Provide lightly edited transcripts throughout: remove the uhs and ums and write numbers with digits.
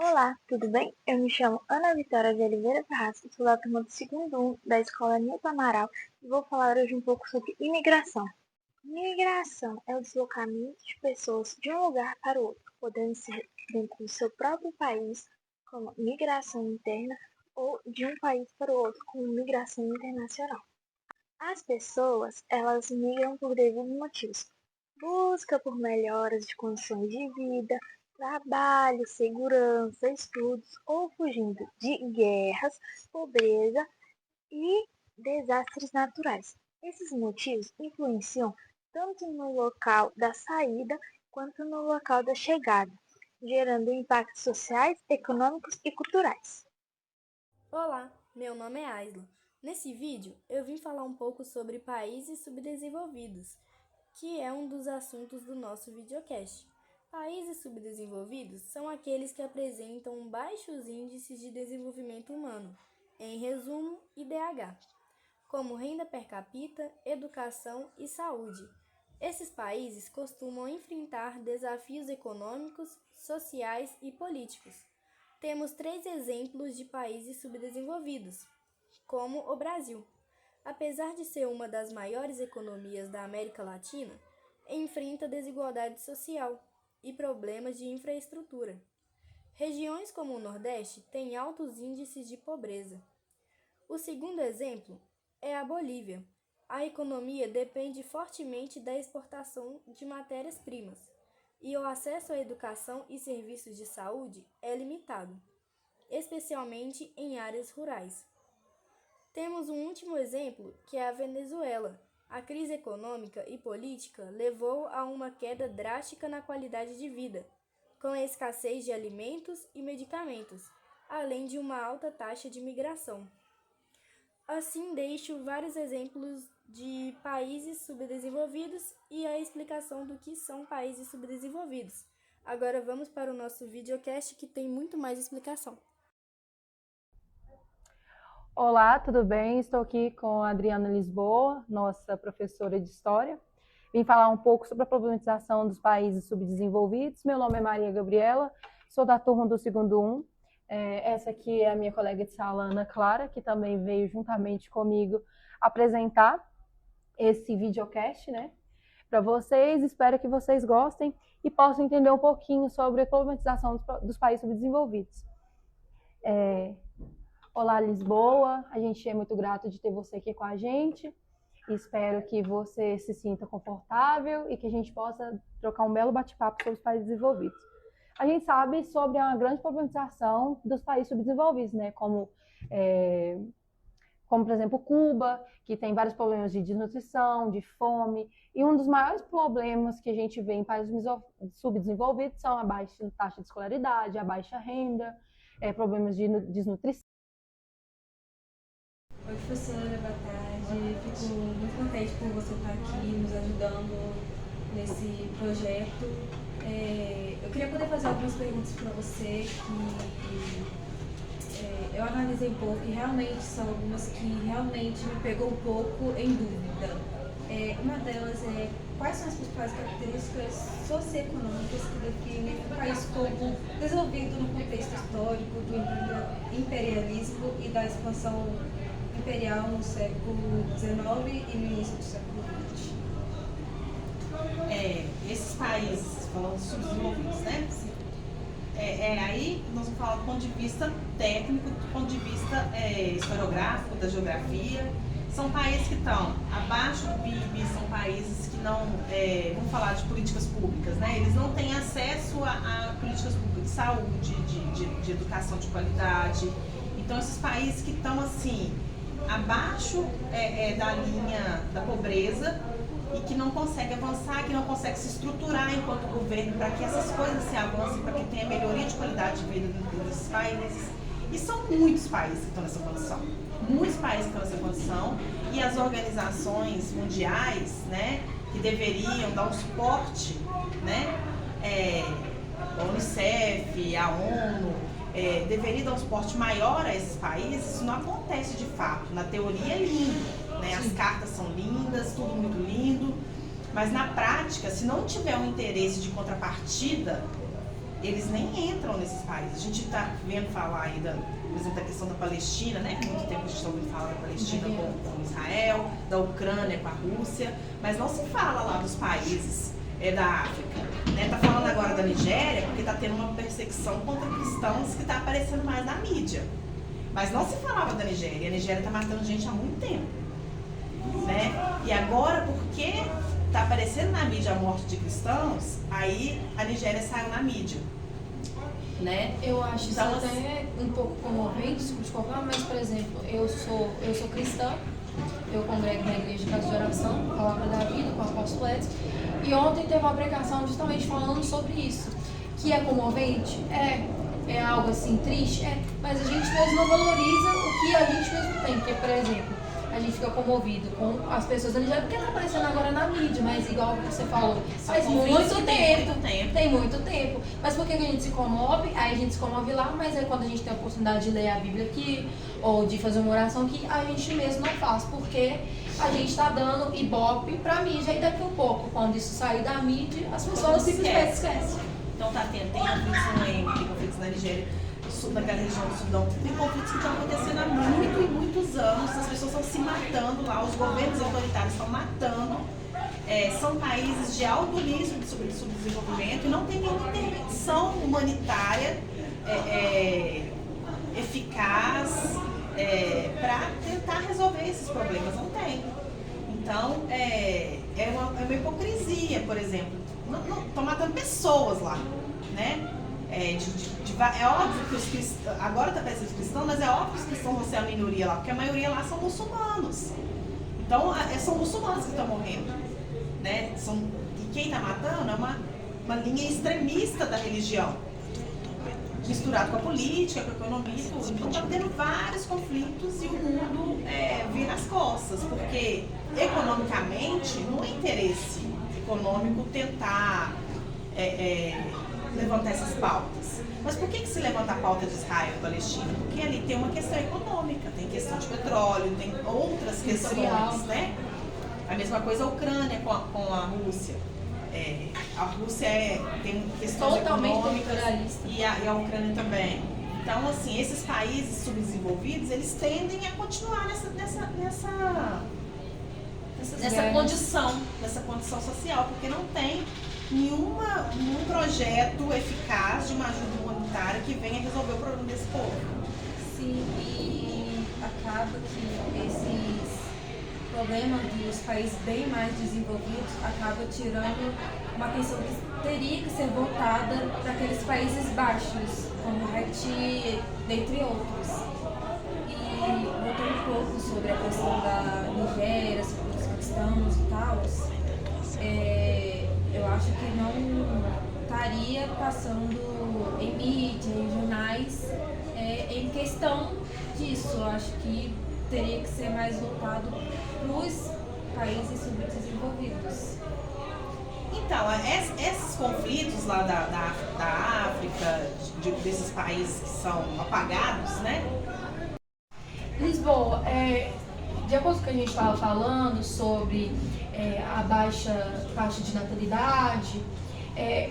Olá, tudo bem? Eu me chamo Ana Vitória de Oliveira Ferraz, sou da turma do segundo 1 da Escola Nilton Amaral e vou falar hoje um pouco sobre imigração. Imigração é o deslocamento de pessoas de um lugar para o outro, podendo ser dentro do seu próprio país, como migração interna, ou de um país para o outro, como migração internacional. As pessoas, elas migram por devidos motivos. Busca por melhoras de condições de vida, trabalho, segurança, estudos ou fugindo de guerras, pobreza e desastres naturais. Esses motivos influenciam tanto no local da saída quanto no local da chegada, gerando impactos sociais, econômicos e culturais. Olá, meu nome é Aisla. Nesse vídeo, eu vim falar um pouco sobre países subdesenvolvidos, que é um dos assuntos do nosso videocast. Países subdesenvolvidos são aqueles que apresentam baixos índices de desenvolvimento humano, em resumo, IDH, como renda per capita, educação e saúde. Esses países costumam enfrentar desafios econômicos, sociais e políticos. Temos três exemplos de países subdesenvolvidos, como o Brasil. Apesar de ser uma das maiores economias da América Latina, enfrenta desigualdade social e problemas de infraestrutura. Regiões como o Nordeste têm altos índices de pobreza. O segundo exemplo é a Bolívia. A economia depende fortemente da exportação de matérias-primas, e o acesso à educação e serviços de saúde é limitado, especialmente em áreas rurais. Temos um último exemplo, que é a Venezuela. A crise econômica e política levou a uma queda drástica na qualidade de vida, com a escassez de alimentos e medicamentos, além de uma alta taxa de migração. Assim, deixo vários exemplos de países subdesenvolvidos e a explicação do que são países subdesenvolvidos. Agora vamos para o nosso videocast que tem muito mais explicação. Olá, tudo bem? Estou aqui com a Adriana Lisboa, nossa professora de História. Vim falar um pouco sobre a problematização dos países subdesenvolvidos. Meu nome é Maria Gabriela, sou da turma do segundo 1. Essa aqui é a minha colega de sala, Ana Clara, que também veio juntamente comigo apresentar esse videocast, né, para vocês. Espero que vocês gostem e possam entender um pouquinho sobre a problematização dos países subdesenvolvidos. Olá, Lisboa, a gente é muito grato de ter você aqui com a gente. Espero que você se sinta confortável e que a gente possa trocar um belo bate-papo sobre os países desenvolvidos. A gente sabe sobre a grande problematização dos países subdesenvolvidos, né? Como, por exemplo, Cuba, que tem vários problemas de desnutrição, de fome. E um dos maiores problemas que a gente vê em países subdesenvolvidos são a baixa taxa de escolaridade, a baixa renda, problemas de desnutrição. Oi, professora, boa tarde. Fico muito contente por você estar aqui nos ajudando nesse projeto. Eu queria poder fazer algumas perguntas para você que eu analisei um pouco e realmente são algumas que realmente me pegou um pouco em dúvida. Uma delas é quais são as principais características socioeconômicas que definem o país como desenvolvido no contexto histórico do imperialismo e da expansão imperial no século XIX e no início do século XX. Esses países, falando subdesenvolvidos, né? Aí nós vamos falar do ponto de vista técnico, do ponto de vista historiográfico, da geografia. São países que estão abaixo do PIB, são países que não, vamos falar de políticas públicas, né? Eles não têm acesso a políticas públicas de saúde, de educação de qualidade. Então, esses países que estão assim, abaixo da linha da pobreza e que não consegue avançar, que não consegue se estruturar enquanto governo para que essas coisas se avancem, para que tenha melhoria de qualidade de vida desses países. E são muitos países que estão nessa condição. Muitos países que estão nessa condição e as organizações mundiais, né, que deveriam dar um suporte, né, a Unicef, a ONU, deveria dar um suporte maior a esses países. Isso não acontece de fato. Na teoria é lindo, né? As cartas são lindas, tudo muito lindo, mas na prática, se não tiver um interesse de contrapartida, eles nem entram nesses países. A gente está vendo falar aí, por exemplo, da questão da Palestina, né? Há muito tempo a gente está ouvindo falar da Palestina com Israel, da Ucrânia com a Rússia, mas não se fala lá dos países da África. Né? Tá falando agora da Nigéria porque está tendo uma perseguição contra cristãos que está aparecendo mais na mídia. Mas não se falava da Nigéria. A Nigéria está matando gente há muito tempo. Né? E agora, porque está aparecendo na mídia a morte de cristãos, aí a Nigéria saiu na mídia. Né? Eu acho então, isso até um pouco comovente, desculpa te cortar, mas, por exemplo, eu sou cristã, eu congrego na Igreja de Casa de Oração, Palavra da Vida, com o apóstolo Edson, e ontem teve uma pregação justamente falando sobre isso, que é comovente, é algo assim triste, mas a gente mesmo não valoriza o que a gente mesmo tem, porque, por exemplo, a gente fica comovido com as pessoas da Nigéria, porque tá aparecendo agora na mídia, mas igual você falou, faz muito tempo, tem muito tempo. Mas por que a gente se comove? Aí a gente se comove lá, mas aí quando a gente tem a oportunidade de ler a Bíblia aqui, ou de fazer uma oração aqui, a gente mesmo não faz, porque a gente tá dando ibope pra mídia, e daqui a pouco, quando isso sair da mídia, as pessoas simplesmente esquecem. Então tá tendo, tem conflitos no Iêmen, tem conflitos na Nigéria, naquela região do Sudão, tem conflitos que estão acontecendo há muitos anos, as pessoas estão se matando lá, os governos autoritários estão matando, são países de alto nível de subdesenvolvimento e não tem nenhuma intervenção humanitária eficaz para tentar resolver esses problemas, não tem. Então, é uma hipocrisia, por exemplo, estão matando pessoas lá, né? É óbvio que os cristãos, agora está aparecendo os cristãos, mas é óbvio que os cristãos vão ser a minoria lá, porque a maioria lá são muçulmanos. Então, são muçulmanos que estão morrendo. Né? E quem está matando é uma linha extremista da religião, misturado com a política, com a economia e tudo. Então, está tendo vários conflitos e o mundo vira as costas, porque economicamente não é interesse econômico tentar levantar essas pautas. Mas por que se levanta a pauta de Israel e Palestina? Porque ali tem uma questão econômica, tem questão de petróleo, tem outras questões, né? A mesma coisa a Ucrânia com a Rússia. A Rússia tem questões econômicas e a Ucrânia também. Então, assim, esses países subdesenvolvidos, eles tendem a continuar nessa condição social, porque não tem nenhum projeto eficaz de uma ajuda humanitária que venha resolver o problema desse povo. Sim, e acaba que esses problemas dos países bem mais desenvolvidos acaba tirando uma atenção que teria que ser voltada para aqueles países baixos, como Haiti, dentre outros. E voltando um pouco sobre a questão da Nigéria, sobre os cristãos e tal, eu acho que não estaria passando em mídia, em jornais, em questão disso. Eu acho que teria que ser mais voltado para os países subdesenvolvidos. Então, esses conflitos lá da África, desses países que são apagados, né? Lisboa, de acordo com o que a gente estava falando sobre a baixa taxa de natalidade,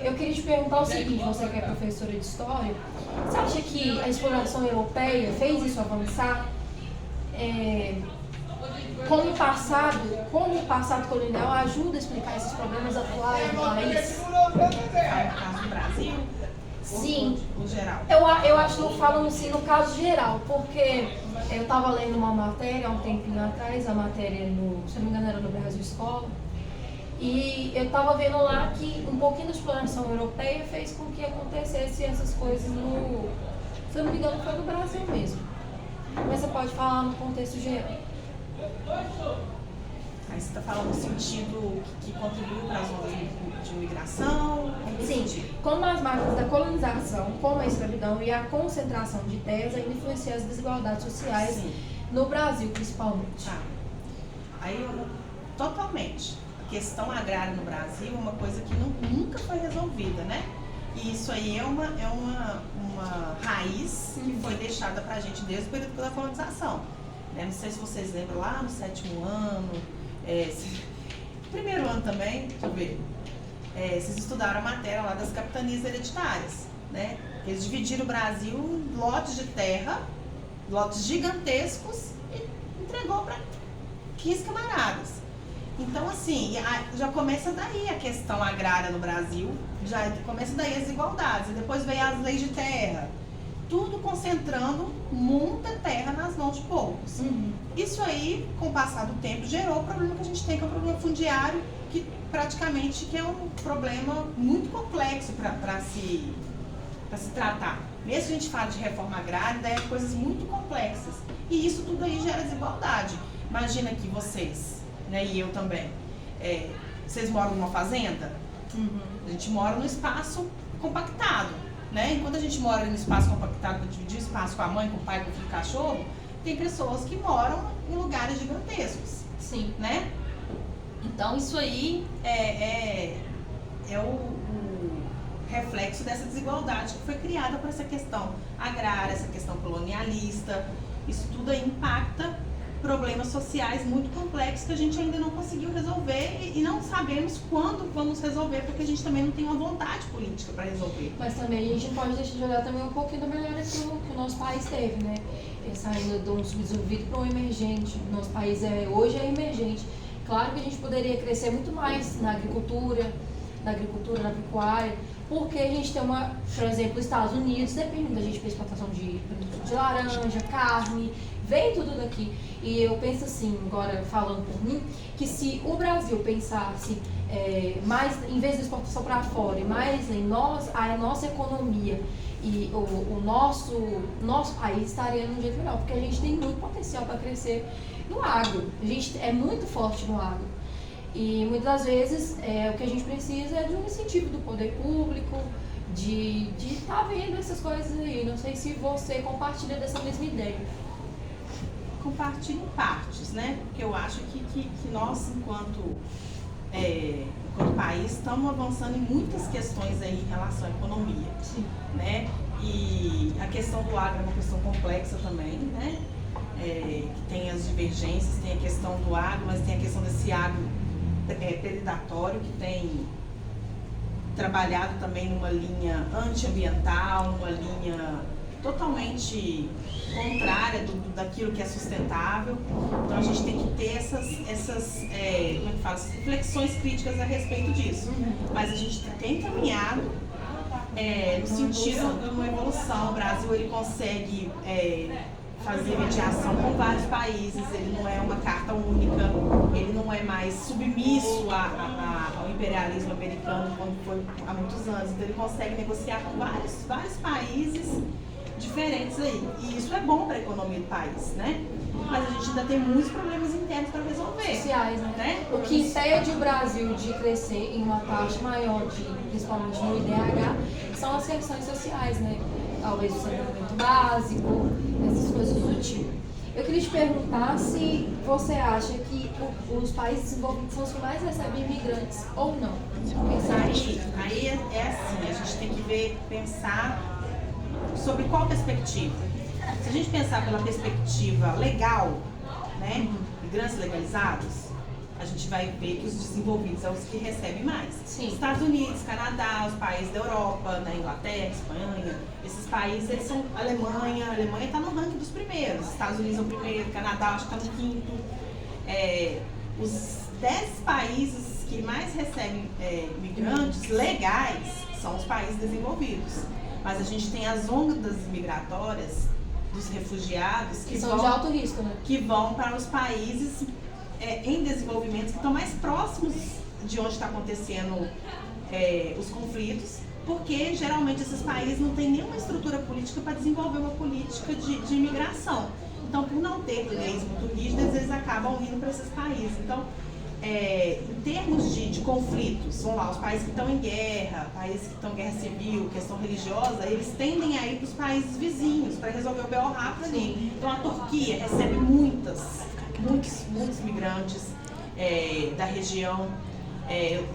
eu queria te perguntar o seguinte, você que é professora de história, você acha que a exploração europeia fez isso avançar? Como o passado colonial ajuda a explicar esses problemas atuais no país? No caso do Brasil? Sim. No geral? Eu acho que não falo assim no caso geral, porque eu estava lendo uma matéria há um tempinho atrás, a matéria, se não me engano era no Brasil Escola, e eu estava vendo lá que um pouquinho da exploração europeia fez com que acontecesse essas coisas se eu não me engano foi no Brasil mesmo. Mas você pode falar no contexto geral. Aí você está falando no sentido que contribuiu para as ondas de imigração? Sim, como as marcas da colonização, como a escravidão e a concentração de terras ainda influenciam as desigualdades sociais. Sim. No Brasil, principalmente. Tá. Aí, totalmente. A questão agrária no Brasil é uma coisa que nunca foi resolvida, né? E isso aí é uma raiz que foi deixada para a gente desde o período da colonização. Não sei se vocês lembram, lá no 7º ano, primeiro ano também, deixa eu ver, vocês estudaram a matéria lá das capitanias hereditárias, né? Eles dividiram o Brasil em lotes de terra, lotes gigantescos, e entregou para 15 camaradas. Então, assim, já começa daí a questão agrária no Brasil, já começa daí as desigualdades. E depois veio as leis de terra, tudo concentrando muita terra nas mãos de poucos. Isso aí, com o passar do tempo, gerou o problema que a gente tem, que é o problema fundiário, que praticamente que é um problema muito complexo para se tratar. Mesmo que a gente fala de reforma agrária, daí é coisas muito complexas. E isso tudo aí gera desigualdade. Imagina que vocês, né, e eu também, vocês moram numa fazenda? A gente mora num espaço compactado, né? Enquanto a gente mora no espaço compactado, para dividir o espaço com a mãe, com o pai, com o filho, com o cachorro, tem pessoas que moram em lugares gigantescos. Sim. Né? Então isso aí é o reflexo dessa desigualdade que foi criada por essa questão agrária, essa questão colonialista. Isso tudo aí impacta problemas sociais muito complexos que a gente ainda não conseguiu resolver e não sabemos quando vamos resolver, porque a gente também não tem uma vontade política para resolver. Mas também a gente pode deixar de olhar também um pouquinho da melhora que o nosso país teve, né? Saindo de um subdesenvolvido para um emergente. Nosso país hoje é emergente. Claro que a gente poderia crescer muito mais na agricultura, na pecuária, porque a gente tem por exemplo, os Estados Unidos depende da gente para exportação de produtos de laranja, carne, vem tudo daqui. E eu penso assim, agora falando por mim, que se o Brasil pensasse mais, em vez de exportação para fora, e mais em nós, a nossa economia e o nosso país estaria de um jeito melhor, porque a gente tem muito potencial para crescer no agro. A gente é muito forte no agro. E muitas das vezes o que a gente precisa é de um incentivo do poder público, de estar vendo essas coisas aí. Não sei se você compartilha dessa mesma ideia. Compartilho em partes, né? Porque eu acho que nós, enquanto país, estamos avançando em muitas questões aí em relação à economia. Sim. Né? E a questão do agro é uma questão complexa também, né? Que tem as divergências, tem a questão do agro, mas tem a questão desse agro predatório que tem trabalhado também numa linha antiambiental, numa linha totalmente contrária daquilo que é sustentável. Então a gente tem que ter essas reflexões críticas a respeito disso. Mas a gente tem caminhado no sentido de uma evolução. O Brasil ele consegue fazer mediação com vários países, ele não é uma carta única, ele não é mais submisso ao imperialismo americano como foi há muitos anos. Então ele consegue negociar com vários países diferentes aí. E isso é bom para a economia do país, né? Mas a gente ainda tem muitos problemas internos para resolver. Sociais, né? O que impede o Brasil de crescer em uma taxa maior, principalmente no IDH, são as questões sociais, né? Talvez o saneamento básico, essas coisas do tipo. Eu queria te perguntar se você acha que os países desenvolvidos são os que mais recebem imigrantes ou não. Aí é assim, a gente tem que pensar sobre qual perspectiva. Se a gente pensar pela perspectiva legal, né, imigrantes legalizados, a gente vai ver que os desenvolvidos são os que recebem mais. Sim. Estados Unidos, Canadá, os países da Europa, né, Inglaterra, Espanha, esses países, eles são a Alemanha está no ranking dos primeiros, Estados Unidos é o primeiro, Canadá acho que está no quinto. Os 10 países que mais recebem imigrantes legais são os países desenvolvidos. Mas a gente tem as ondas migratórias dos refugiados que são de alto risco, né? Que vão para os países em desenvolvimento que estão mais próximos de onde está acontecendo os conflitos, porque geralmente esses países não têm nenhuma estrutura política para desenvolver uma política de imigração. Então, por não ter leis muito rígidas, eles acabam indo para esses países. Então, em termos de conflitos, vamos lá, os países que estão em guerra, países que estão em guerra civil, questão religiosa, eles tendem a ir para os países vizinhos para resolver o BO rápido ali. Então a Turquia recebe muitos migrantes da região,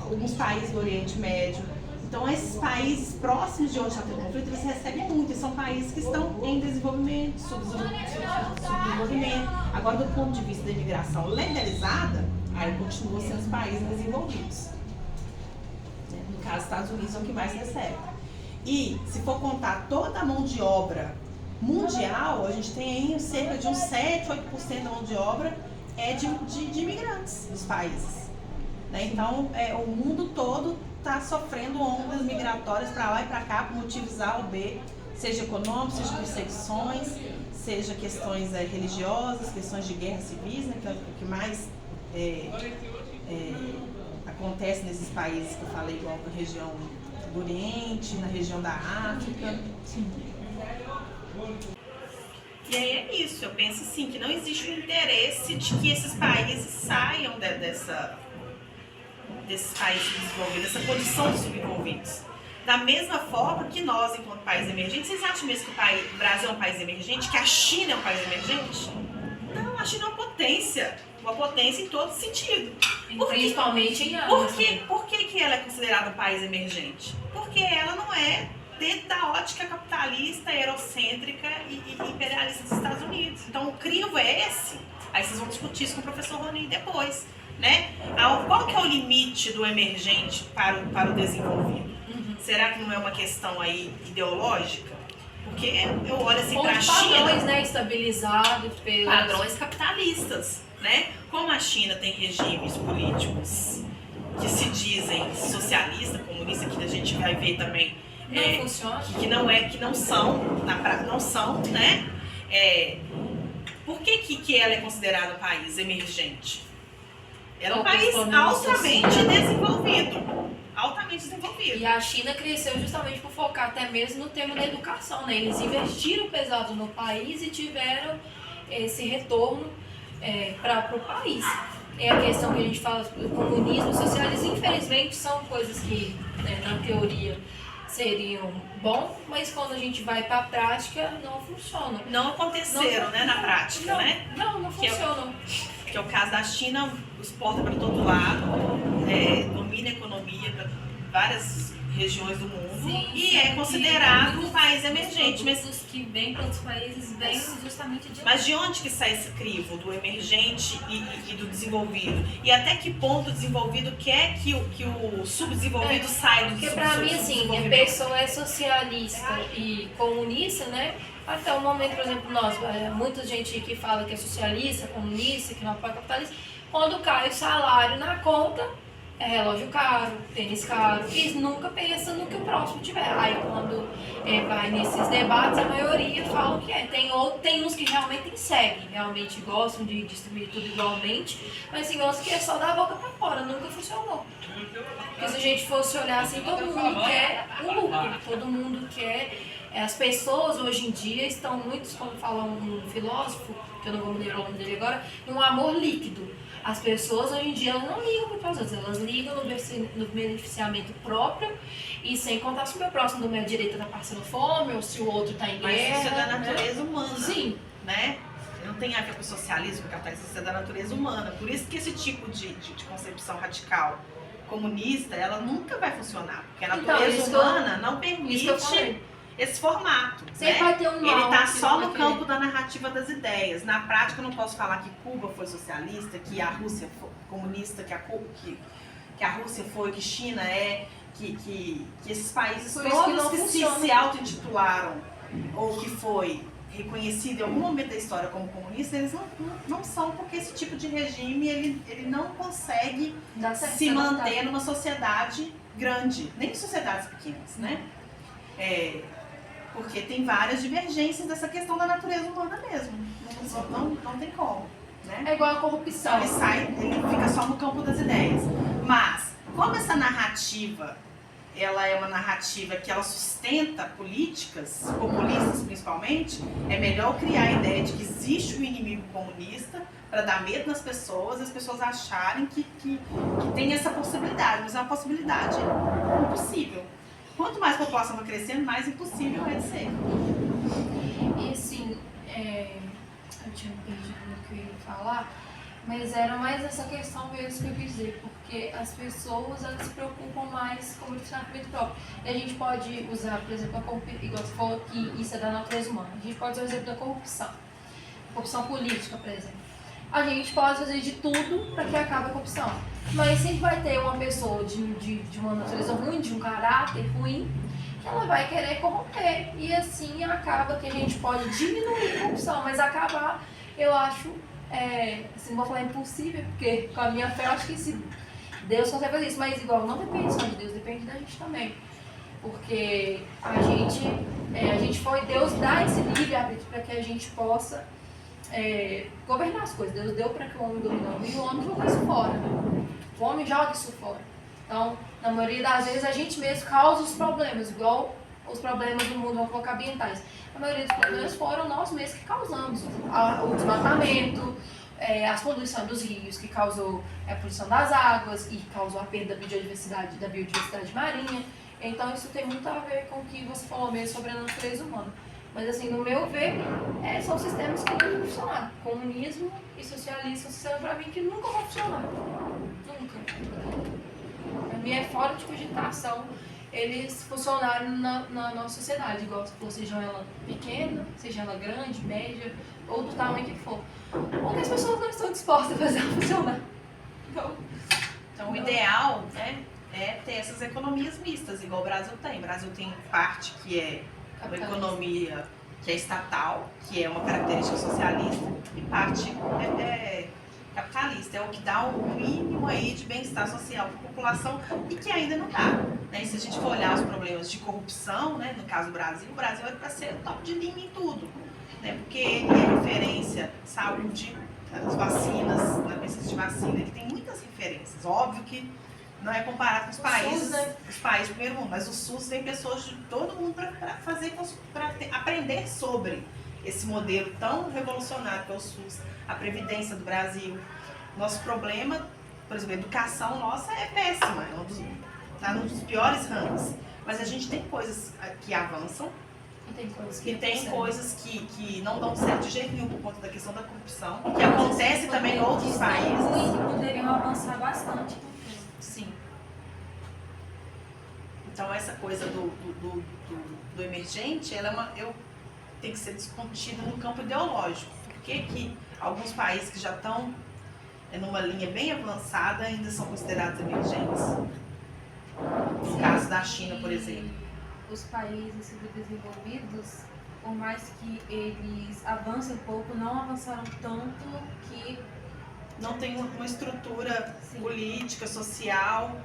alguns países do Oriente Médio. Então esses países próximos de onde está tendo conflito, eles recebem muito, e são países que estão em desenvolvimento, subdesenvolvimento. Agora, do ponto de vista da imigração legalizada, aí continua sendo os países desenvolvidos. No caso, os Estados Unidos é o que mais recebe. E se for contar toda a mão de obra mundial, a gente tem aí cerca de uns 7, 8% da mão de obra de imigrantes dos países. Né? Então, o mundo todo está sofrendo ondas migratórias para lá e para cá por motivos A ou B, seja econômicos, seja perseguições, seja questões religiosas, questões de guerras civis, né? Que é o que mais acontece nesses países que eu falei, igual na região do Oriente, na região da África. Sim. E aí é isso, eu penso assim, que não existe um interesse de que esses países saiam desses países desenvolvidos, dessa condição de subdesenvolvidos. Da mesma forma que nós, enquanto país emergente, vocês acham mesmo que o Brasil é um país emergente? Que a China é um país emergente? Não, a China é uma potência em todo sentido. Principalmente em áreas. Por que ela é considerada um país emergente? Porque ela não é dentro da ótica capitalista, eurocêntrica e imperialista dos Estados Unidos. Então o crivo é esse. Aí vocês vão discutir isso com o professor Rony depois. Né? Qual que é o limite do emergente para o desenvolvido? Será que não é uma questão aí ideológica? Porque eu olho assim para a China... padrões, né, estabilizados pelos... Padrões capitalistas, né? Como a China tem regimes políticos que se dizem socialista, comunista, que a gente vai ver também... Não funciona. Que não são, né? Por que ela é considerada um país emergente? Ela é um país altamente desenvolvido. E a China cresceu justamente por focar até mesmo no tema da educação, né? Eles investiram pesado no país e tiveram esse retorno para o país. É a questão que a gente fala do comunismo, socialismo, infelizmente são coisas que, na teoria, seriam bom, mas quando a gente vai para a prática, não funcionam. Não aconteceram, né, na prática, né? Não funcionam. Que é o caso da China, exporta para todo lado, domina a economia para várias regiões do mundo. Sim, e é considerado um país emergente. Mas os que vêm para outros países vêm justamente de lá. Mas de onde que sai esse crivo do emergente e do desenvolvido? E até que ponto o desenvolvido quer que o subdesenvolvido saia do desenvolvido? Porque para mim, assim, a pessoa é socialista e comunista, né? Até o momento, por exemplo, muita gente que fala que é socialista, comunista, que não apoia capitalista, quando cai o salário na conta, é relógio caro, tênis caro, e nunca pensa no que o próximo tiver. Aí quando vai nesses debates, a maioria fala que tem uns que realmente seguem, realmente gostam de distribuir tudo igualmente, mas tem outros que é só da boca pra fora, nunca funcionou. Porque se a gente fosse olhar assim, todo mundo quer o lucro, todo mundo quer... As pessoas hoje em dia estão muito, como fala um filósofo, que eu não vou me lembrar o nome dele agora, um amor líquido. As pessoas hoje em dia elas não ligam para os outros, elas ligam no beneficiamento próprio e sem contar se o meu próximo do meu direito está passando fome ou se o outro está em guerra. Mas isso é da natureza humana. Sim. Né? Não tem a ver com o socialismo, com o capitalismo, isso é da natureza humana. Por isso que esse tipo de concepção radical comunista, ela nunca vai funcionar. Porque a natureza humana não permite esse formato. Sempre vai ter um mal. Ele está só no campo da narrativa das ideias. Na prática, eu não posso falar que Cuba foi socialista, que a Rússia foi comunista, que a Rússia foi, que China é, que esses países todos que se auto-intitularam ou que foi reconhecido em algum momento da história como comunista, eles não são, porque esse tipo de regime ele não consegue se manter numa sociedade grande, nem em sociedades pequenas, né? Porque tem várias divergências dessa questão da natureza humana mesmo. Não tem como. Né? É igual a corrupção. Ele fica só no campo das ideias. Mas, como essa narrativa, ela é uma narrativa que ela sustenta políticas, populistas principalmente, é melhor criar a ideia de que existe um inimigo comunista para dar medo nas pessoas, as pessoas acharem que tem essa possibilidade. Mas é uma possibilidade impossível. Quanto mais a população vai crescendo, mais impossível vai ser. E assim, eu tinha perdido o que eu ia falar, mas era mais essa questão mesmo que eu quis dizer, porque as pessoas elas se preocupam mais com o financiamento próprio. E a gente pode usar, por exemplo, a corrupção, igual você falou que isso é da natureza humana. A gente pode usar o exemplo da corrupção política, por exemplo. A gente pode fazer de tudo para que acabe a corrupção. Mas sempre vai ter uma pessoa de uma natureza ruim, de um caráter ruim, que ela vai querer corromper. E assim acaba que a gente pode diminuir a corrupção, mas acabar, eu acho, assim, não vou falar impossível, porque com a minha fé eu acho que se Deus consegue fazer isso, mas igual, não depende só de Deus, depende da gente também. Porque a gente foi, Deus dá esse livre-arbítrio para que a gente possa governar as coisas. Deus deu para que o homem domine o homem e o homem jogou isso fora. O homem joga isso fora. Então, na maioria das vezes, a gente mesmo causa os problemas, igual os problemas do mundo, vamos colocar ambientais. A maioria dos problemas foram nós mesmos que causamos. O desmatamento, a poluição dos rios, que causou a poluição das águas e causou a perda da biodiversidade marinha. Então, isso tem muito a ver com o que você falou mesmo sobre a natureza humana. Mas, assim, no meu ver, são sistemas que nunca vão funcionar. Comunismo e socialismo são sistemas, para mim, que nunca vão funcionar. Nunca. Para mim, é fora de cogitação eles funcionarem na nossa sociedade, igual você falou, seja ela pequena, seja ela grande, média, ou do tamanho que for. Porque as pessoas não estão dispostas a fazer ela funcionar. Então, o ideal, né, é ter essas economias mistas, igual o Brasil tem. O Brasil tem parte que é uma economia que é estatal, que é uma característica socialista, e parte capitalista. É o que dá o mínimo aí de bem-estar social para a população e que ainda não dá. Né? E se a gente for olhar os problemas de corrupção, né, no caso do Brasil, o Brasil é para ser top de linha em tudo. Né? Porque ele é referência, saúde, as vacinas, na pesquisa de vacina, ele tem muitas referências. Óbvio que não é comparado com os países, SUS, né? os países do primeiro mundo, mas o SUS tem pessoas de todo mundo para aprender sobre esse modelo tão revolucionário que é o SUS, a Previdência do Brasil. Nosso problema, por exemplo, a educação nossa é péssima, está num dos piores ramos, mas a gente tem coisas que avançam E tem coisas que não dão certo de jeito nenhum por conta da questão da corrupção, que acontece também em outros países. Poderiam avançar bastante. Sim. Então essa coisa do emergente, tem que ser discutida no campo ideológico. Por que alguns países que já estão numa linha bem avançada ainda são considerados emergentes? No caso da China, por exemplo. Os países subdesenvolvidos, por mais que eles avancem um pouco, não avançaram tanto que não tem uma estrutura Sim. política, social,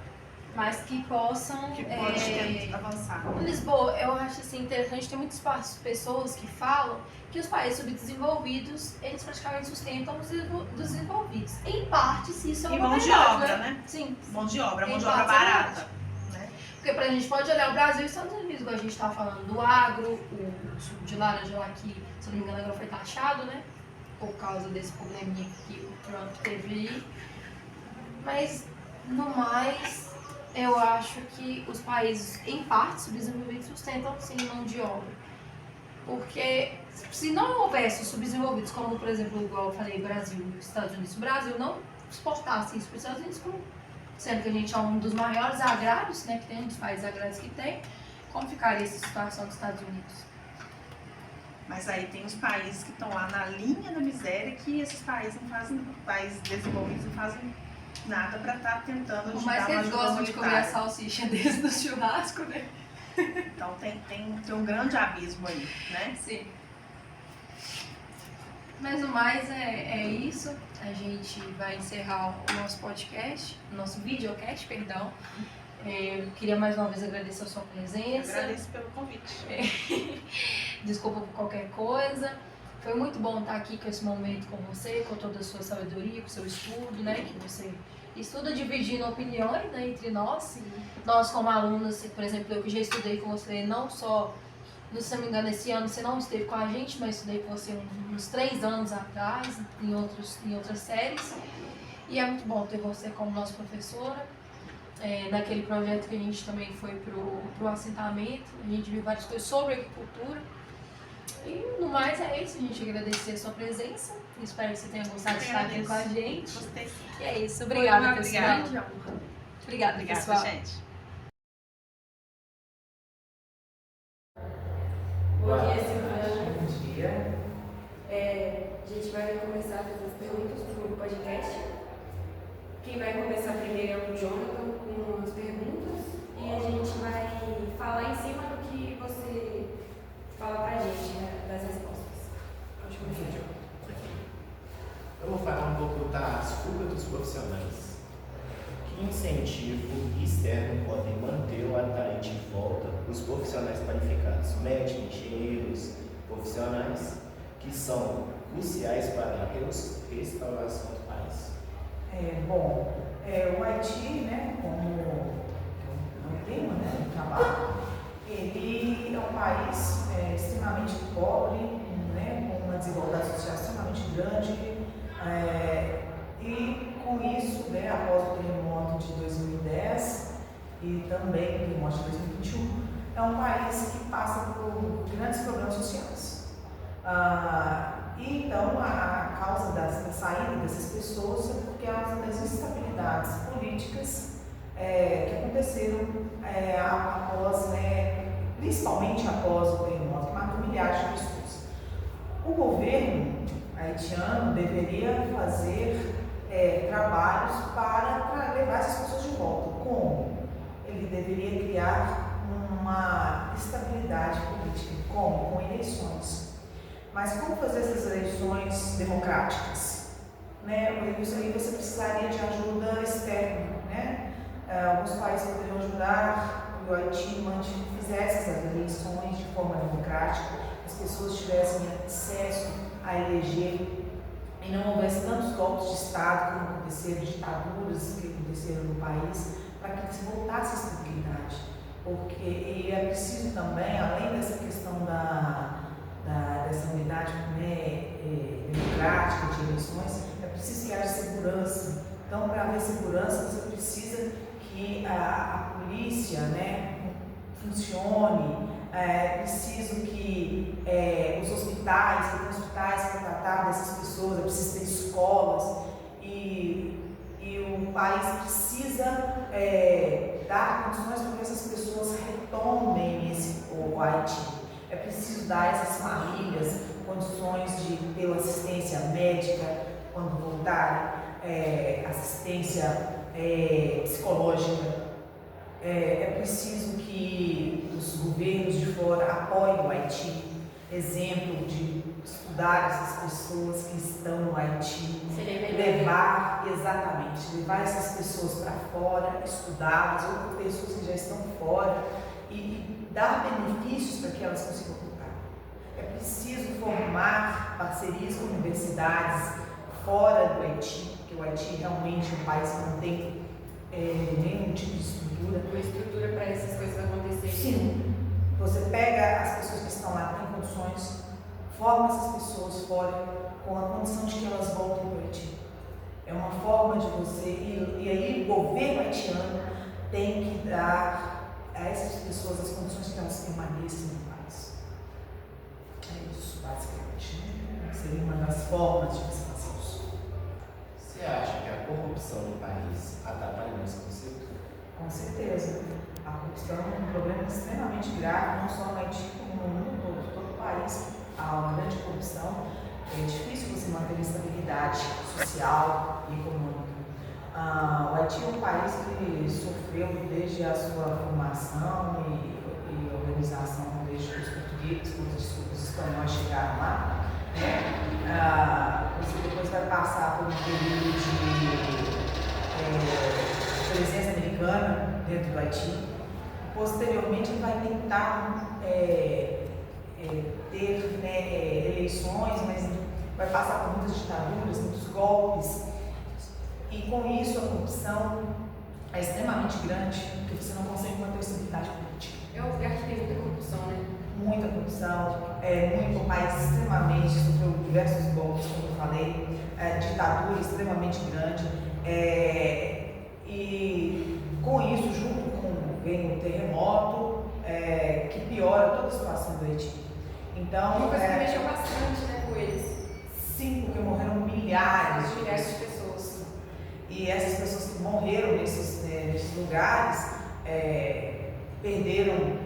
mas que possam que pode avançar. Em Lisboa, eu acho assim, interessante, tem muitas pessoas que falam que os países subdesenvolvidos, eles praticamente sustentam os desenvolvidos. Em parte, sim, isso é E uma mão de verdade, obra, né? Sim. Mão de obra Em barata. parte, Né? Porque a gente pode olhar o Brasil e os Estados Unidos, igual a gente estava falando do agro, o suco de laranja lá que, se não me engano, agora foi taxado, né? Por causa desse probleminha que o Trump teve aí. Mas, no mais, eu acho que os países, em parte, subdesenvolvidos, sustentam sim mão de obra. Porque se não houvesse os subdesenvolvidos, como, por exemplo, igual eu falei, Brasil e Estados Unidos, o Brasil não exportasse isso para os Estados Unidos, sendo que a gente é um dos maiores agrários, né, que tem, um dos países agrários que tem, como ficaria essa situação dos Estados Unidos? Mas aí tem os países que estão lá na linha da miséria que esses países países desenvolvidos não fazem nada para estar tentando ajudar. Por mais que eles gostam de comer a humanitária. salsicha deles no churrasco, né? Então tem um grande abismo aí, né? Sim. Mas no mais é isso. A gente vai encerrar o nosso podcast, o nosso videocast, perdão. Eu queria mais uma vez agradecer a sua presença. Eu agradeço pelo convite. Desculpa por qualquer coisa. Foi muito bom estar aqui com esse momento com você, com toda a sua sabedoria, com o seu estudo, né? Que você estuda dividindo opiniões, né, entre nós. Nós como alunos, por exemplo, eu que já estudei com você, não só, se não me engano, esse ano você não esteve com a gente, mas estudei com você uns 3 anos atrás, em outras séries. E é muito bom ter você como nossa professora. Naquele projeto que a gente também foi pro assentamento, a gente viu várias coisas sobre agricultura. E no mais é isso, a gente agradecer a sua presença. Espero que você tenha gostado de estar aqui com a gente. Gostei. E é isso, obrigada, pessoal. Obrigada, pessoal. Gente. Bom dia, Silvana. Bom dia. A gente vai começar a fazer as perguntas do podcast. Quem vai começar primeiro é o Jonathan com as perguntas e a gente vai falar em cima do que são cruciais para a restauração do país? O Haiti, né, como é o tema, né, do trabalho, ele é um país extremamente pobre, né, com uma desigualdade social extremamente grande, e com isso, né, após o terremoto de 2010 e também o terremoto de 2021, é um país que passa por grandes problemas sociais. E então a causa da saída dessas pessoas é por causa das instabilidades políticas que aconteceram após, né, principalmente após o terremoto, que matou milhares de pessoas. O governo haitiano deveria fazer trabalhos para levar essas pessoas de volta. Como? Ele deveria criar uma estabilidade política. Como? Com eleições. Mas como fazer essas eleições democráticas? Né? Isso aí você precisaria de ajuda externa. Né? Alguns países poderiam ajudar que o Haiti fizesse essas eleições de forma democrática, as pessoas tivessem acesso a eleger e não houvesse tantos golpes de Estado como aconteceram, ditaduras que aconteceram no país, para que se voltasse a estabilidade. Porque é preciso também, além dessa questão dessa unidade, né, democrática de eleições, é preciso que haja segurança. Então, para haver segurança, você precisa que a polícia, né, funcione, é preciso que os hospitais para tratar dessas pessoas, é preciso ter escolas e o país precisa dar condições para que essas pessoas retomem o Haiti. É preciso dar a essas famílias condições de ter assistência médica quando voltarem, assistência psicológica. É preciso que os governos de fora apoiem o Haiti, exemplo de estudar essas pessoas que estão no Haiti, levar essas pessoas para fora, estudá-las, ou pessoas que já estão fora, e dar benefícios para que elas consigam voltar. É preciso formar parcerias com universidades fora do Haiti, porque o Haiti realmente é um país que não tem nenhum tipo de estrutura. Uma estrutura para essas coisas acontecerem. Sim. Você pega as pessoas que estão lá, têm condições, forma essas pessoas fora com a condição de que elas voltem para o Haiti. É uma forma de você, e aí o governo haitiano tem que dar a essas pessoas as condições que elas permaneçam no país. É isso, basicamente. Né? Seria uma das formas de você fazer isso. Você acha que a corrupção no país atrapalha nesse conceito? Com certeza. A corrupção é um problema extremamente grave, não só no Haiti, como no mundo todo. Todo o país há uma grande corrupção. É difícil você manter estabilidade social e econômica. O Haiti é um país que sofreu desde a sua formação e organização, desde que os portugueses, os espanhóis chegaram lá. Né? Você depois vai passar por um período de presença americana dentro do Haiti. Posteriormente, ele vai tentar ter, né, eleições, mas vai passar por muitas ditaduras, muitos golpes. E com isso, a corrupção é extremamente grande, porque você não consegue manter a estabilidade política. É um lugar que tem muita corrupção, né? Muita corrupção, muito país extremamente, sofreu diversos golpes, como eu falei, ditadura extremamente grande. E com isso, junto vem o terremoto, que piora toda a situação do Haiti. Então, uma coisa que mexeu bastante, né, com eles. Sim, porque morreram milhares de pessoas. E essas pessoas que morreram nesses lugares perderam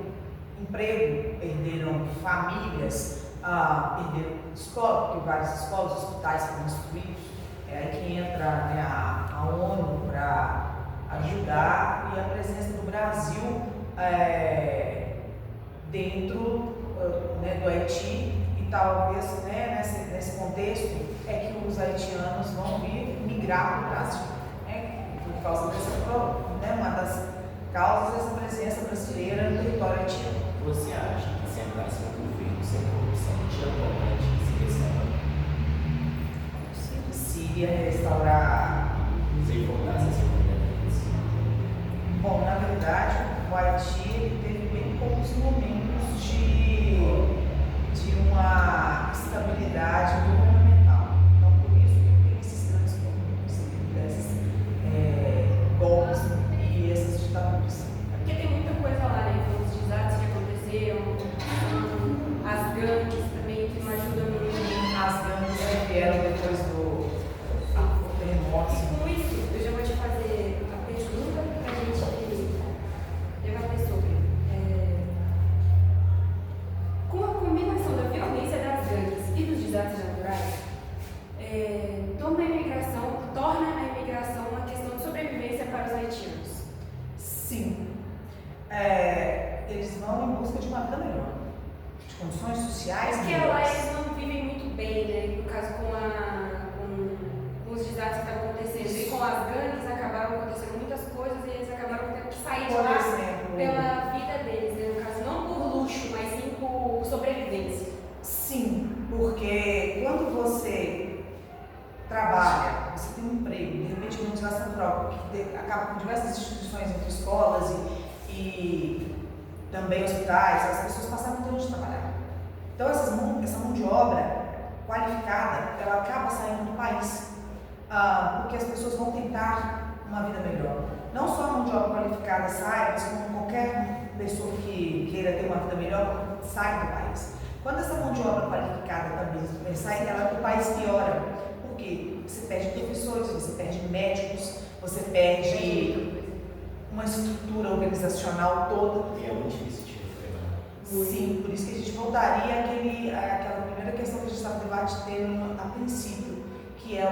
emprego, perderam famílias, perderam escola, porque várias escolas, hospitais foram destruídos. É aí que entra, né, a ONU para ajudar, e a presença do Brasil dentro, né, do Haiti, e talvez, né, nesse contexto é que os haitianos vão migrar para o Brasil, né, por causa dessa, né, uma das causas dessa presença brasileira no território haitiano. Você acha que se entrasse no governo sem corrupção, tinha atualmente esse questão? conseguia restaurar. Sem voltar essas comunidades. Bom, na verdade, o Haiti ele teve bem poucos momentos de uma estabilidade governamental. Então, por isso que tem esses grandes problemas, esses golpes e essas ditaduras. Porque tem muita coisa lá, né? Os desastres que aconteceram, as gangues também, que não ajudam muito. As gangues que vieram depois do terremoto. E com isso, eu já vou te fazer a pergunta para a gente debater sobre. Com a combinação da violência das gangues e dos desastres naturais, torna a imigração uma questão de sobrevivência para os haitianos. Sim. Eles vão em busca de uma vida melhor, de condições sociais Porque melhores. lá eles não vivem muito bem, né? No caso, com os desastres que estavam acontecendo. E com as gangues acabaram acontecendo muitas coisas e eles acabaram tendo que sair de Por lá exemplo, pela vida deles, né? No caso, não por luxo, mas sim por sobrevivência. sim, porque quando você trabalha, você tem um emprego, de repente uma desastre natural, que acaba com diversas instituições, entre escolas e também hospitais, as pessoas passaram muito onde trabalhar. Então essa mão de obra qualificada, ela acaba saindo do país, porque as pessoas vão tentar uma vida melhor. Não só a mão de obra qualificada sai, mas como qualquer pessoa que queira ter uma vida melhor, sai do país. Quando essa mão de obra qualificada também sai, o país piora. Porque você perde professores, você perde médicos, você perde uma estrutura organizacional toda. E é muito difícil de frenar. Sim, por isso que a gente voltaria àquela primeira questão que a gente estava debatendo a princípio, que é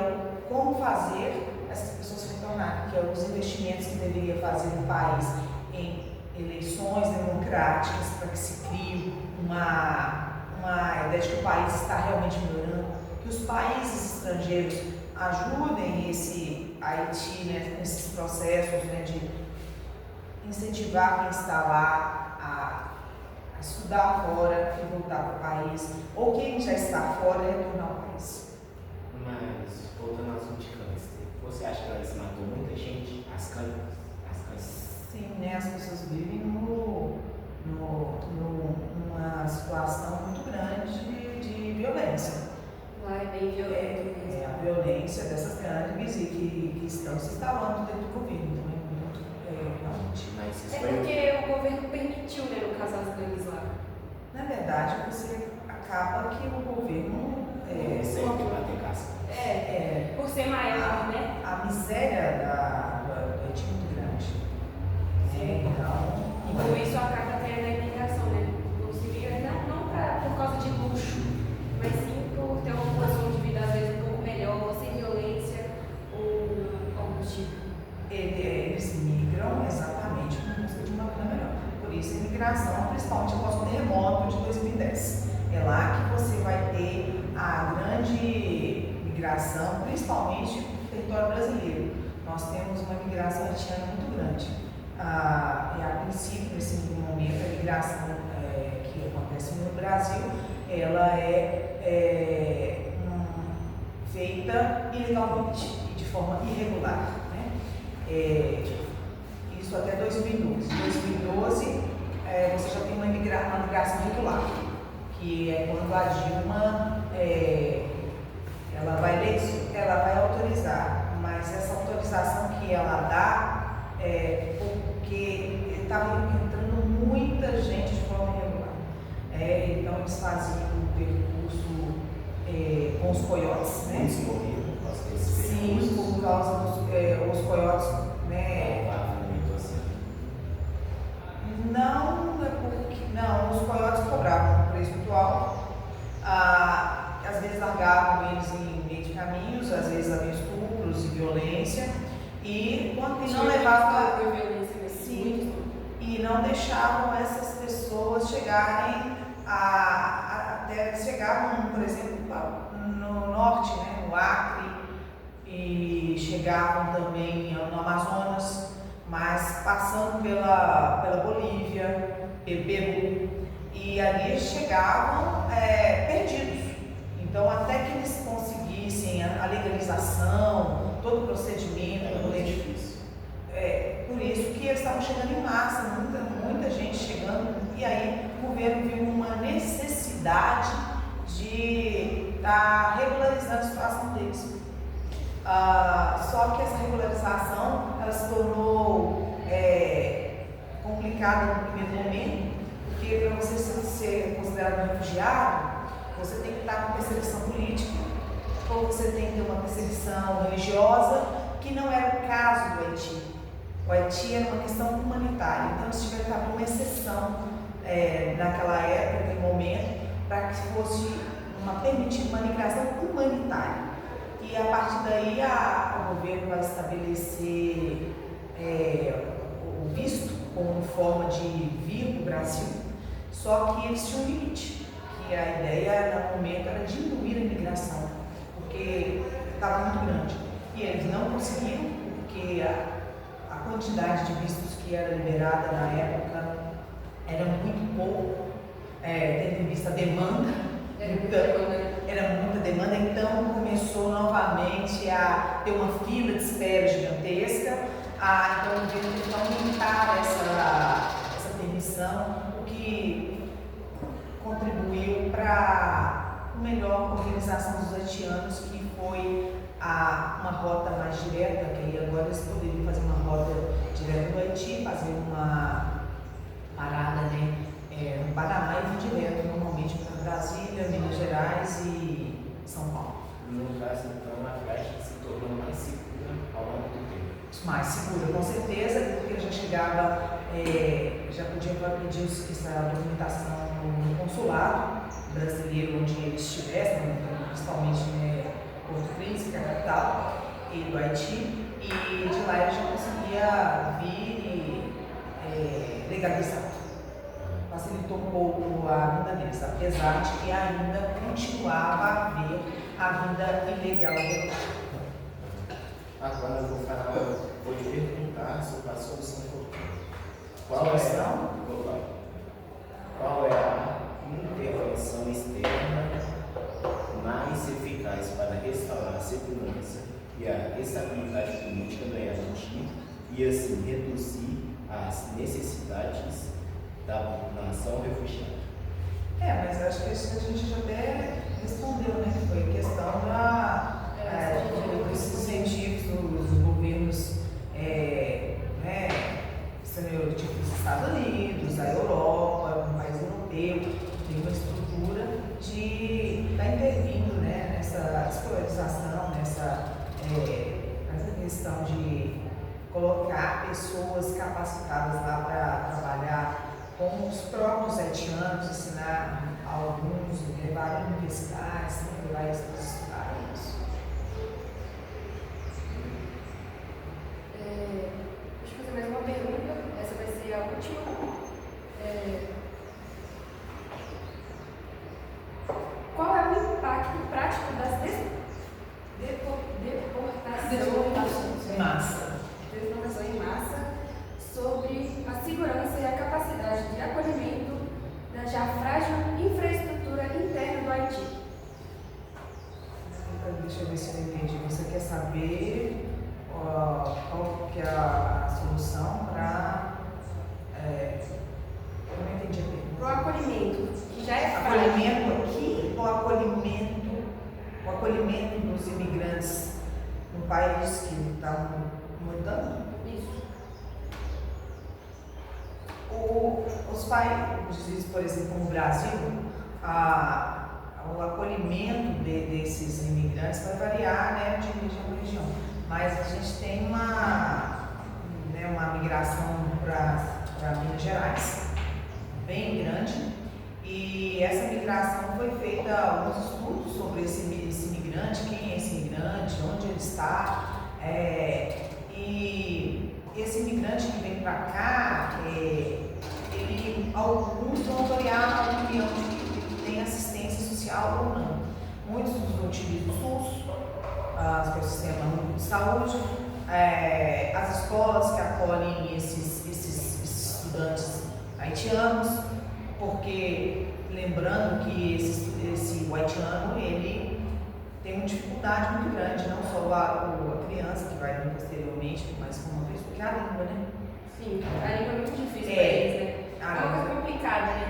como fazer essas pessoas retornarem, que é os investimentos que deveria fazer no país em eleições democráticas para que se crie uma ideia de que o país está realmente melhorando, que os países estrangeiros ajudem esse Haiti, né, nesses processos, né, de incentivar quem está lá a estudar fora e voltar para o país, ou quem já está fora retornar ao país. Mas, voltando ao assunto de câncer, você acha que ela se matou muita gente? As cânceres? Sim, né, as pessoas vivem numa situação muito grande de violência. Lá é bem violento. A violência dessas gangues e que estão se instalando dentro do governo também, muito realmente. Mas isso É foi porque o governo permitiu, né, no caso, as gangues lá. Na verdade, você acaba que o governo sempre bater casca. Por ser maior, né? A miséria do Haiti é muito grande. Então, E com isso acaba tendo a imigração, né? Os imigrantes não por causa de luxo, mas sim por ter uma condição de vida às vezes um pouco melhor, sem violência ou algum tipo. eles migram exatamente em busca de uma vida melhor. Por isso a imigração, principalmente após o terremoto de 2010. É lá que você vai ter a grande migração, principalmente no território brasileiro. Nós temos uma migração haitiana muito grande. E a princípio, nesse momento, a migração que acontece no Brasil, ela é feita ilegalmente e de forma irregular, né? Isso até 2012. Em 2012, você já tem uma migração regular, que é quando a Dilma ela vai autorizar, mas essa autorização que ela dá porque estava entrando muita gente de forma irregular. Então eles faziam um percurso com os coiotes, né? Muitos morreram por causa desse Sim, por causa dos coiotes, né? Não, os coiotes cobravam um preço muito alto. Às vezes largavam eles em meio de caminhos, às vezes havia estupros e violência. E quando não levavam e não deixavam essas pessoas chegarem até chegavam, por exemplo, no norte, né, no Acre, e chegavam também no Amazonas, mas passando pela Bolívia, pelo Peru, e ali eles chegavam perdidos. Então, até que eles conseguissem assim, a legalização, todo o procedimento. É muito difícil. Por isso que eles estavam chegando em massa, muita gente chegando, e aí o governo viu uma necessidade de estar regularizando a situação deles. Só que essa regularização ela se tornou complicada no primeiro momento, porque para você ser considerado refugiado, você tem que estar com perseguição política, ou você tem que ter uma perseguição religiosa, que não era o caso do Haiti. O Haiti era uma questão humanitária, então eles tiveram que abrir uma exceção naquela época, naquele momento, para que fosse permitida uma migração humanitária. E a partir daí o governo vai estabelecer o visto como forma de vir para o Brasil, só que eles tinham um limite, que a ideia no momento era diminuir a imigração, porque estava muito grande. E eles não conseguiram, porque a quantidade de vistos que era liberada na época era muito pouco, tendo em vista a demanda. Era muita demanda, então começou novamente a ter uma fila de espera gigantesca. Então o governo teve que aumentar essa permissão, o que contribuiu para a melhor organização dos haitianos, que foi uma rota mais direta, que aí agora eles poderiam fazer uma rota direta do Haiti, fazer uma parada no Paraná e vir direto normalmente para Brasília, Minas Gerais e São Paulo. No caso, então, a viagem se tornou mais segura ao longo do tempo. Mais segura, com certeza, porque já chegava, já podia pedir essa documentação no consulado brasileiro onde eles estivessem, principalmente Porto Príncipe, a capital, e do Haiti, e de lá ele já conseguia vir e legalizar. Facilitou um pouco a vida deles, apesar de que ainda continuava a haver a vida ilegal deles. Agora eu vou te perguntar sobre a solução futura. Qual é a intervenção externa mais eficaz para restaurar a segurança e a estabilidade política do Haiti e assim reduzir as necessidades da população refugiada? Mas acho que isso a gente já até respondeu, né? Que foi a questão dos incentivos dos governos, tipo dos Estados Unidos, da Europa, um país europeu, tem uma estrutura de estar intervindo, nessa escolarização, nessa questão de colocar pessoas capacitadas lá para trabalhar com os próprios haitianos, ensinar alguns, levar universidades, levar eles para estudar isso. Deixa eu fazer mais uma pergunta, essa vai ser a última. Qual é o impacto prático das deportações em massa sobre a segurança e a capacidade de acolhimento da já frágil infraestrutura interna do Haiti? Deixa eu ver se eu entendi. Você quer saber qual que é a solução para... eu não entendi a pergunta. Para o acolhimento, que já é frágil. Acolhimento aqui ou o acolhimento dos imigrantes no país que estão mudando? Isso. Os países, por exemplo, como o Brasil, o acolhimento desses imigrantes vai variar, de região para região. Mas a gente tem uma migração para Minas Gerais bem grande, e essa migração foi feita alguns estudos sobre esse imigrante, quem é esse imigrante, onde ele está, e esse imigrante que vem para cá, alguns vão avaliar a opinião de que tem assistência social ou não. Muitos utilizam o SUS, que é o Sistema Único de Saúde, as escolas que acolhem esses estudantes haitianos, porque lembrando que o haitiano ele tem uma dificuldade muito grande, não só a criança que vai vir posteriormente, mas como uma vez, porque a língua, né? Sim, a língua é muito difícil para eles, né? É uma Agora, coisa complicada, né?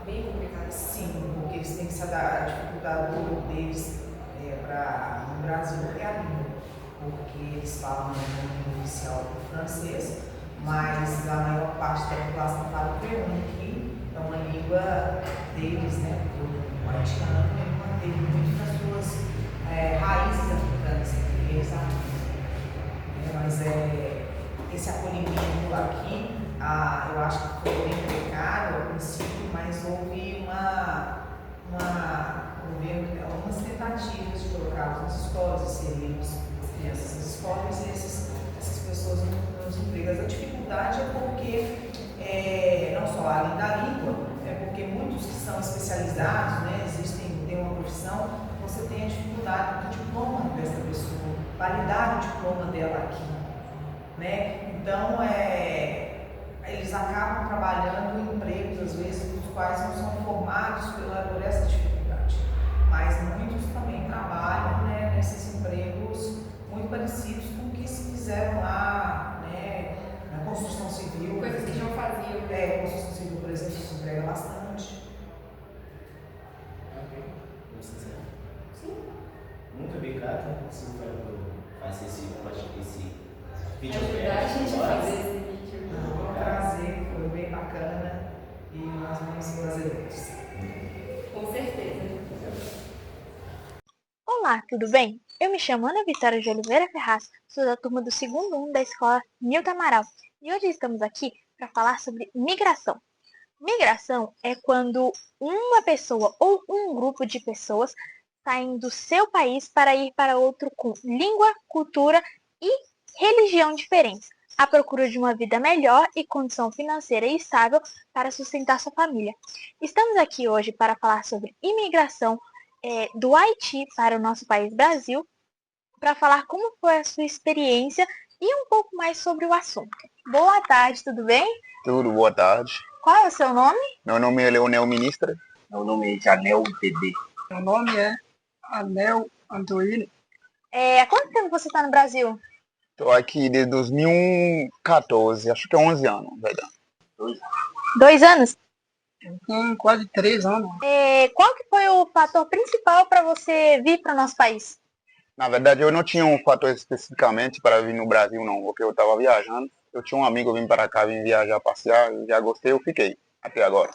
Bem complicada. sim, porque eles têm que se adaptar, a dificuldade deles no Brasil é a língua, porque eles falam a língua oficial o francês, mas a maior parte da população fala o creole, que é uma língua deles, né? O haitiano tem muito das suas raízes africanas, que eles mas esse acolhimento aqui, eu acho que foi bem precário ao princípio, mas houve algumas tentativas de colocá-los nas escolas, inserirmos as crianças nas escolas e essas pessoas nos empregos. A dificuldade é porque, não só além da língua, é porque muitos que são especializados, né, tem uma profissão, você tem a dificuldade do diploma dessa pessoa, validar o diploma dela aqui, né? Então, eles acabam trabalhando em empregos, às vezes, dos quais não são formados por essa dificuldade. Mas muitos também trabalham, né, nesses empregos muito parecidos com o que se fizeram lá, né, na construção civil. Coisas que já faziam. Construção civil, por exemplo, se emprega bastante. Sim. Muito obrigado por fazer esse vídeo. Ajudar a gente a fazer esse vídeo. Foi um prazer, foi bem bacana e nós vamos ser brasileiros. Com certeza. Olá, tudo bem? Eu me chamo Ana Vitória de Oliveira Ferraz, sou da turma do segundo 1 da escola Nilton Amaral e hoje estamos aqui para falar sobre migração. Migração é quando uma pessoa ou um grupo de pessoas saem do seu país para ir para outro com língua, cultura e religião diferentes, à procura de uma vida melhor e condição financeira estável para sustentar sua família. Estamos aqui hoje para falar sobre imigração do Haiti para o nosso país Brasil, para falar como foi a sua experiência e um pouco mais sobre o assunto. Boa tarde, tudo bem? Tudo, boa tarde. Qual é o seu nome? Meu nome é Leonel Ministra. Meu nome é Janel Bebê. Meu nome é Anel Antoine. Há quanto tempo você está no Brasil? Estou aqui desde 2014, acho que é 11 anos, verdade. 2 anos? Eu tenho quase 3 anos. Qual que foi o fator principal para você vir para o nosso país? Na verdade, eu não tinha um fator especificamente para vir no Brasil, não, porque eu estava viajando. Eu tinha um amigo, vim para cá, vim viajar, passear, já gostei, eu fiquei até agora.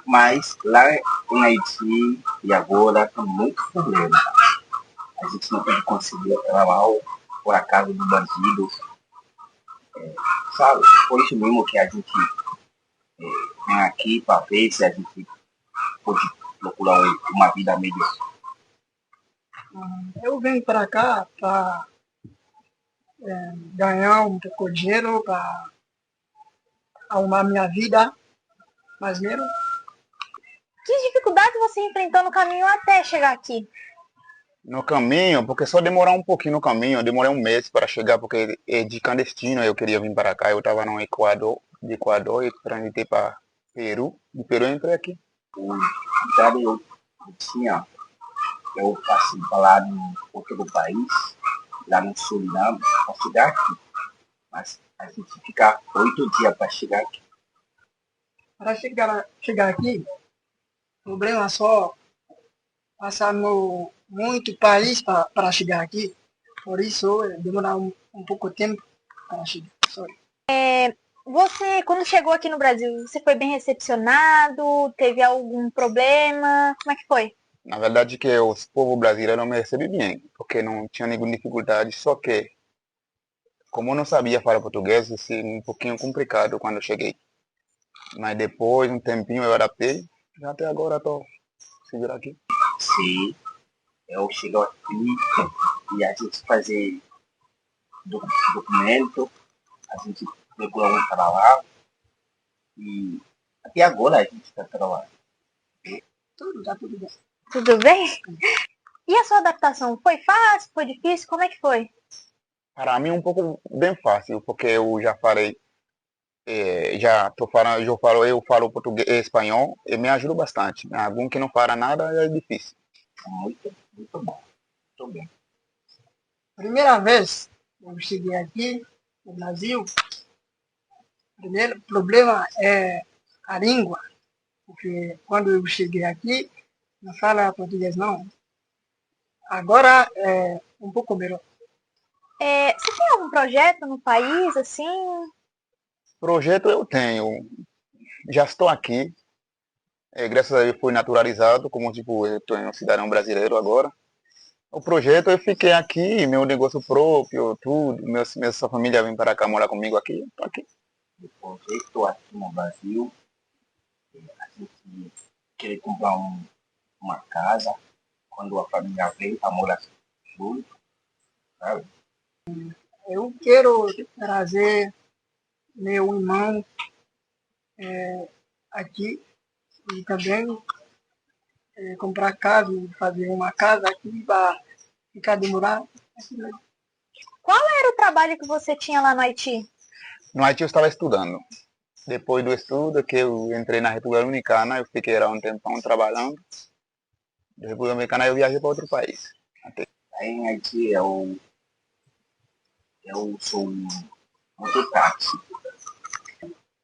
Mas lá em Haiti e agora tem muito problema. A gente não pode conseguir trabalhar por acaso do bandido. Sabe? Por isso mesmo que a gente vem aqui para ver se a gente pode procurar uma vida melhor. Eu venho para cá para ganhar um pouco de dinheiro para arrumar minha vida, mas mesmo. Que dificuldade você enfrentou no caminho até chegar aqui? No caminho, porque só demorar um pouquinho no caminho, eu demorei 1 mês para chegar, porque de clandestino eu queria vir para cá, eu estava no Equador, de Equador e transitei para Peru, de Peru eu entrei aqui. Eu passei lá no outro do país, lá no Suriname, para chegar aqui. Mas a gente fica 8 dias para chegar aqui. Para chegar aqui, o problema é só passar muito país para chegar aqui. Por isso, demorar um pouco de tempo para chegar. Sorry. Você, quando chegou aqui no Brasil, você foi bem recepcionado? Teve algum problema? Como é que foi? Na verdade que o povo brasileiro me recebeu bem, porque não tinha nenhuma dificuldade, só que, como eu não sabia falar português, isso é um pouquinho complicado quando eu cheguei. Mas depois, um tempinho, eu adaptei, e até agora estou seguindo aqui. Sim, eu chego aqui e a gente fazer documento, a gente procura um trabalho, e até agora a gente está trabalhando. Tudo bem. Tudo bem? E a sua adaptação? Foi fácil? Foi difícil? Como é que foi? Para mim um pouco bem fácil, porque eu já falei, eu falo português e espanhol e me ajuda bastante. Algum que não fala nada é difícil. Muito bom. Estou bem. Primeira vez que eu cheguei aqui no Brasil, o primeiro problema é a língua, porque quando eu cheguei aqui, não fala português não. Agora é um pouco melhor. Você tem algum projeto no país, assim? Projeto eu tenho. Já estou aqui. Graças a Deus fui naturalizado, como tipo, eu estou um cidadão brasileiro agora. O projeto eu fiquei aqui, meu negócio próprio, tudo. Minha família vem para cá morar comigo aqui. Estou aqui. Depois eu estou aqui no Brasil, a gente quer comprar uma casa, quando a família vem para morar junto, sabe? Eu quero trazer meu irmão aqui e também comprar casa, fazer uma casa aqui para ficar de morar aqui mesmo. Qual era o trabalho que você tinha lá no Haiti? No Haiti eu estava estudando. Depois do estudo, que eu entrei na República Dominicana, eu fiquei lá um tempão trabalhando. Da República Dominicana eu viajei para outro país. Aí em Haiti eu sou mototáxi.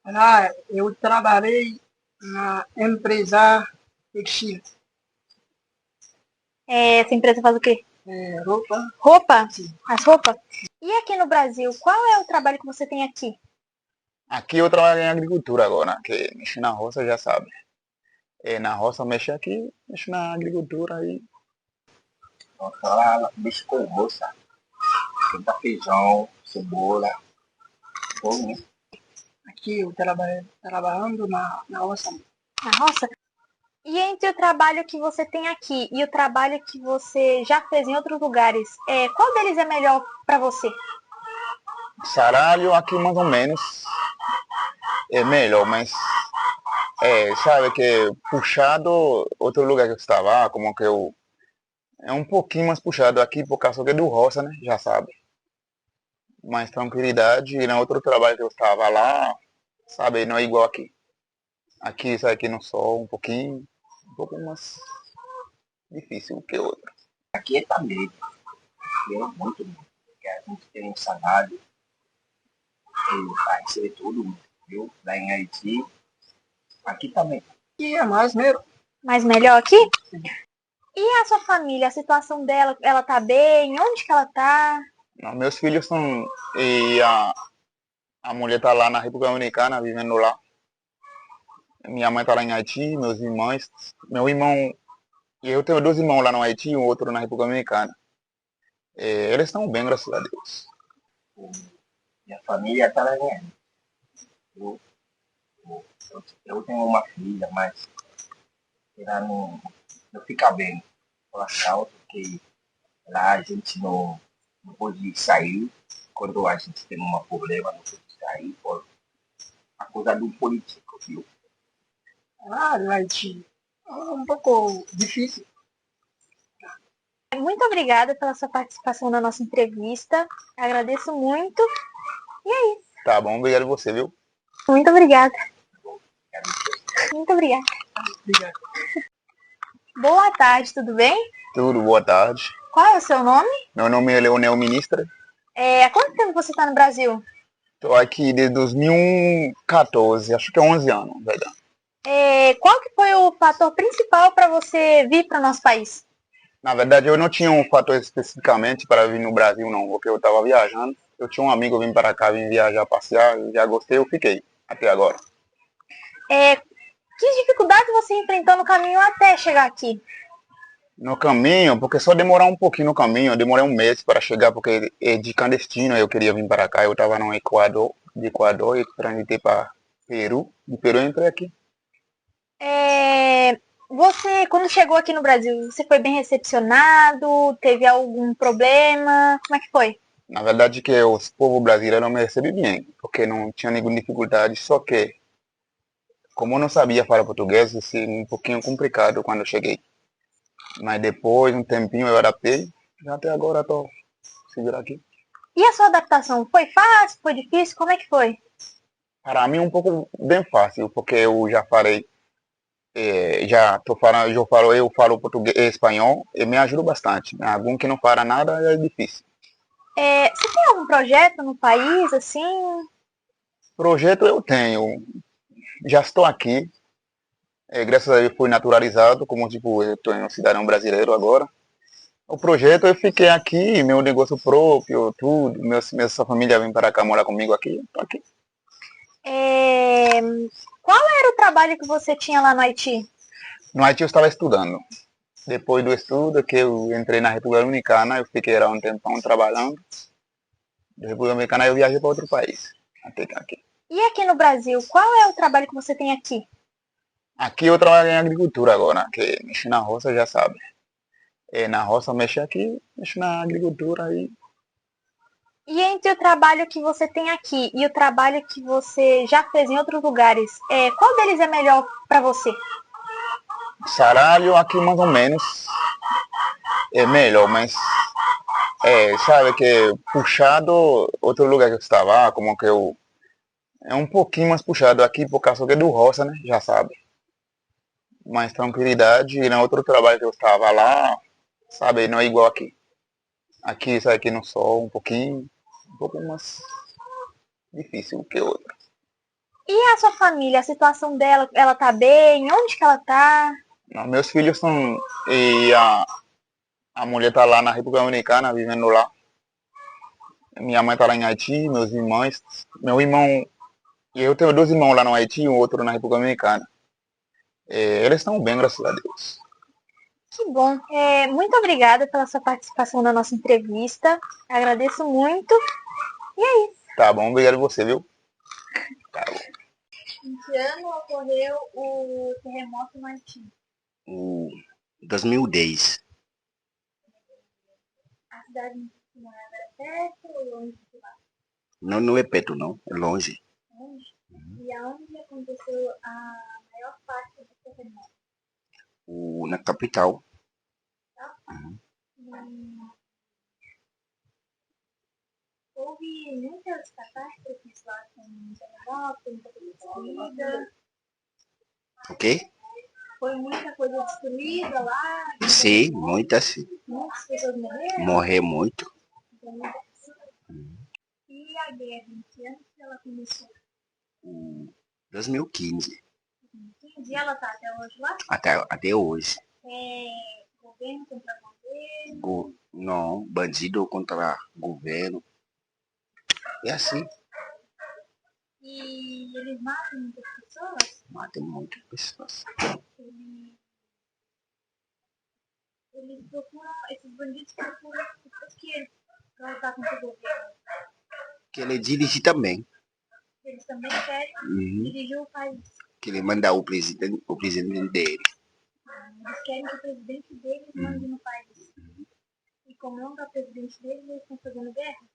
Lá eu trabalhei na empresa textil, Essa empresa faz o quê? roupa. Roupa? Sim. As roupas? E aqui no Brasil, qual é o trabalho que você tem aqui? Aqui eu trabalho em agricultura agora, que mexer na roça já sabe. Na roça mexe aqui, mexe na agricultura aí. Ela mexe com roça, planta feijão, cebola, tudo, né? Aqui eu trabalhando na roça. Na roça? E entre o trabalho que você tem aqui e o trabalho que você já fez em outros lugares, qual deles é melhor para você? Salário aqui mais ou menos é melhor, mas sabe que puxado outro lugar que eu estava, como que eu é um pouquinho mais puxado aqui por causa que é do roça, né? Já sabe. Mais tranquilidade e no outro trabalho que eu estava lá, sabe, não é igual aqui. Aqui sai aqui no sol um pouco mais difícil que o outro. Aqui é também, aqui é muito bom, porque a gente tem um salário para receber tudo, viu? Lá em Haiti, aqui também. E é mais mesmo. Mais melhor aqui? E a sua família, a situação dela, ela tá bem? Onde que ela tá? Não, meus filhos são. E a mulher tá lá na República Dominicana, vivendo lá. Minha mãe tá lá em Haiti, meus irmãos. Meu irmão. E eu tenho 2 irmãos lá no Haiti e um outro na República Dominicana. Eles estão bem, graças a Deus. Minha família está lá em eu tenho uma filha, mas ela não fica bem com a saúde, porque lá a gente não pode sair. Quando a gente tem um problema, não pode sair por a coisa do político, viu? Lá no Haiti é um pouco difícil. Muito obrigada pela sua participação na nossa entrevista. Agradeço muito. E é isso. Tá bom, obrigado a você, viu? Muito obrigada. Muito obrigada. Obrigado. Boa tarde, tudo bem? Tudo, boa tarde. Qual é o seu nome? Meu nome é Leonel Ministra. Há quanto tempo você está no Brasil? Estou aqui desde 2014, acho que é 11 anos, verdade. Qual que foi o fator principal para você vir para o nosso país? Na verdade, eu não tinha um fator especificamente para vir no Brasil, não, porque eu estava viajando. Eu tinha um amigo vindo para cá, vim viajar, passear, eu já gostei, eu fiquei até agora. Que dificuldade você enfrentou no caminho até chegar aqui? No caminho, porque só demorar um pouquinho no caminho, eu demorei um mês para chegar, porque de clandestino eu queria vir para cá, eu estava no Equador, de Equador, e transitei para Peru, de Peru eu entrei aqui. Você, quando chegou aqui no Brasil, você foi bem recepcionado? Teve algum problema? Como é que foi? Na verdade que os povos brasileiros me receberam bem, porque não tinha nenhuma dificuldade, só que, como eu não sabia falar português, assim, um pouquinho complicado quando eu cheguei. Mas depois, um tempinho, eu adaptei, e até agora estou seguro aqui. E a sua adaptação? Foi fácil? Foi difícil? Como é que foi? Para mim, um pouco bem fácil, porque eu já falei Eu falo português e espanhol e me ajuda bastante. Algum que não fala nada é difícil. Você tem algum projeto no país, assim? Projeto eu tenho. Já estou aqui. Graças a Deus fui naturalizado, como tipo, eu estou um cidadão brasileiro agora. O projeto eu fiquei aqui, meu negócio próprio, tudo. Minha família vem para cá morar comigo aqui. Tô aqui. Qual era o trabalho que você tinha lá no Haiti? No Haiti eu estava estudando. Depois do estudo, que eu entrei na República Dominicana, eu fiquei lá um tempão trabalhando. Da República Dominicana eu viajei para outro país. Até aqui. E aqui no Brasil, qual é o trabalho que você tem aqui? Aqui eu trabalho em agricultura agora, que mexer na roça já sabe. Na roça mexer aqui, mexer na agricultura aí. E entre o trabalho que você tem aqui e o trabalho que você já fez em outros lugares, qual deles é melhor para você? Salário aqui mais ou menos é melhor, mas sabe que puxado outro lugar que eu estava, como que eu é um pouquinho mais puxado aqui por causa que é do roça, né? Já sabe. Mais tranquilidade e no outro trabalho que eu estava lá, sabe, não é igual aqui. Aqui sai aqui no sol um pouco mais difícil que o outro. E a sua família, a situação dela, ela tá bem? Onde que ela tá? Não, meus filhos estão e a mulher tá lá na República Dominicana vivendo lá. Minha mãe tá lá em Haiti, meus irmãos, meu irmão, eu tenho 2 irmãos lá no Haiti e um outro na República Dominicana. Eles estão bem, graças a Deus. Que bom. Muito obrigada pela sua participação na nossa entrevista. Agradeço muito. E é isso. Tá bom, obrigado a você, viu? Tá bom. Em que ano ocorreu o terremoto no Haiti? O 2010. A cidade de morava era perto ou longe de lá? Não é perto, não. É longe. Longe? E aonde aconteceu a maior parte do terremoto? Na capital. Houve muitas catástrofes lá com o terremoto, muita coisa destruída. O quê? Foi muita coisa destruída lá. Sim, muitas. Muitas pessoas morreram. Morrer muito. E a guerra, em que ano que ela começou? 2015. E ela tá até hoje lá? Até hoje. Governo contra governo? Não, bandido contra governo. É assim. E eles matam muitas pessoas? Matam muitas pessoas. Eles procuram, esses bandidos procuram o que pra lutar contra o governo? Que ele dirige também. Eles também querem dirigir o país. Que ele manda o presidente dele. Eles querem que o presidente deles mande no país. E como não tá o presidente deles, eles estão fazendo guerra?